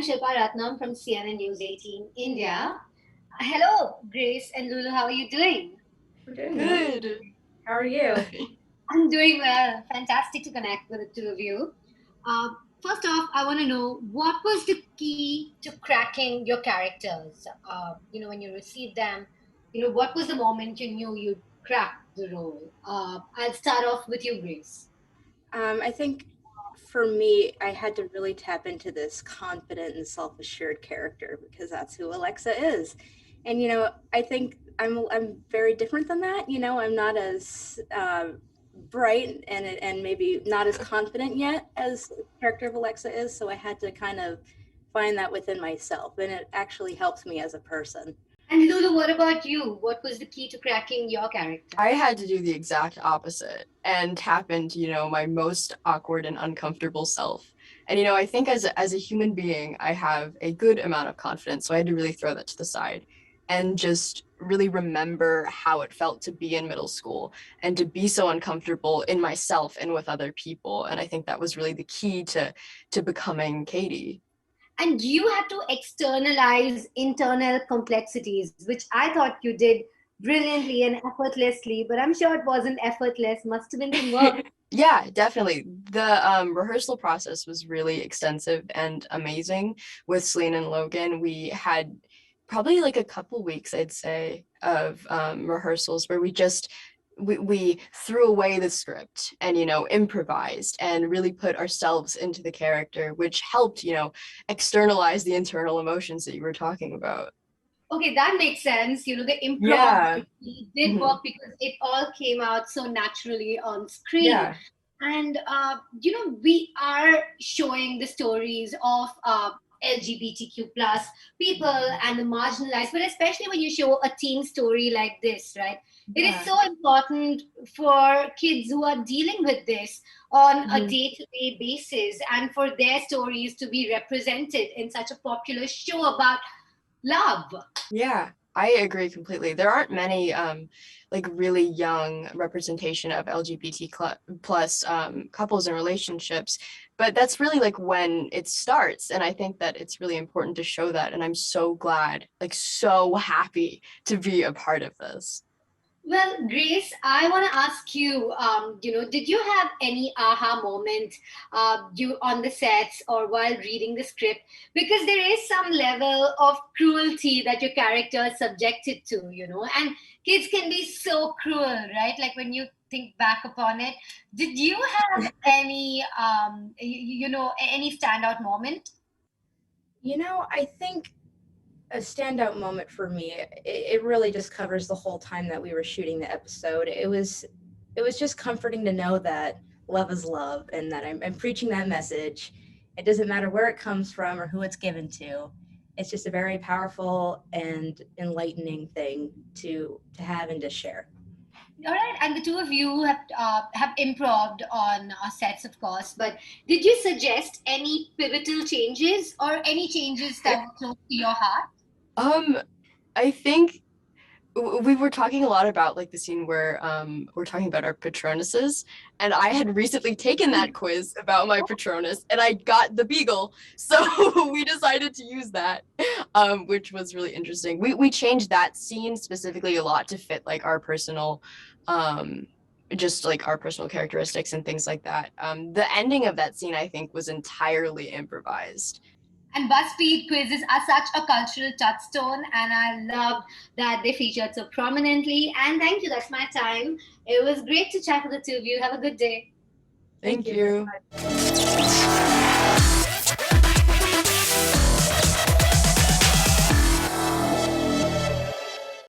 Shilpa Rathnam from CNN News 18 India. Hello, Grace and Lulu. How are you doing? We're doing well. Good. How are you? I'm doing well. Fantastic to connect with the two of you. Uh, First off, I want to know what was the key to cracking your characters? When you received them, what was the moment you knew you'd crack the role? I'll start off with you, Grace. I think for me, I had to really tap into this confident and self-assured character because that's who Alexa is. And I think I'm very different than that. I'm not as bright and maybe not as confident yet as the character of Alexa is. So I had to kind of find that within myself, and it actually helps me as a person. And Lulu, what about you? What was the key to cracking your character? I had to do the exact opposite and tap into, my most awkward and uncomfortable self. And I think as a human being, I have a good amount of confidence, so I had to really throw that to the side and just really remember how it felt to be in middle school and to be so uncomfortable in myself and with other people. And I think that was really the key to becoming Katie. And you had to externalize internal complexities, which I thought you did brilliantly and effortlessly, but I'm sure it wasn't effortless, must have been some work. Yeah, definitely. The rehearsal process was really extensive and amazing with Celine and Logan. We had probably like a couple weeks, I'd say, of rehearsals where we threw away the script and improvised and really put ourselves into the character, which helped externalize the internal emotions that you were talking about. Okay, that makes sense. The improv Yeah. did Mhm. work because it all came out so naturally on screen. Yeah. And, we are showing the stories of LGBTQ plus people and the marginalized, but especially when you show a teen story like this, right? It is Yeah. so important for kids who are dealing with this on a Mhm. day-to-day basis and for their stories to be represented in such a popular show about love. Yeah, I agree completely. There aren't many like really young representation of plus couples and relationships, but that's really like when it starts. And I think that it's really important to show that. And I'm so glad, like so happy to be a part of this. Well, Grace, I want to ask you, did you have any aha moment you on the sets or while reading the script? Because there is some level of cruelty that your character is subjected to, and kids can be so cruel, right? Like when you think back upon it, did you have any, any standout moment? I think a standout moment for me, it really just covers the whole time that we were shooting the episode. It was just comforting to know that love is love and that I'm preaching that message. It doesn't matter where it comes from or who it's given to. It's just a very powerful and enlightening thing to have and to share. All right, and the two of you have improved on sets, of course. But did you suggest any pivotal changes or any changes that were close to your heart? Um, I think we were talking a lot about like the scene where we're talking about our patronuses, and I had recently taken that quiz about my patronus and I got the beagle, so we decided to use that, which was really interesting. We changed that scene specifically a lot to fit like our personal um just like our personal characteristics and things like that. The ending of that scene I think was entirely improvised. And BuzzFeed quizzes are such a cultural touchstone, and I loved that they featured so prominently. And thank you, that's my time. It was great to chat with the two of you. Have a good day. Thank Thank you very you. much.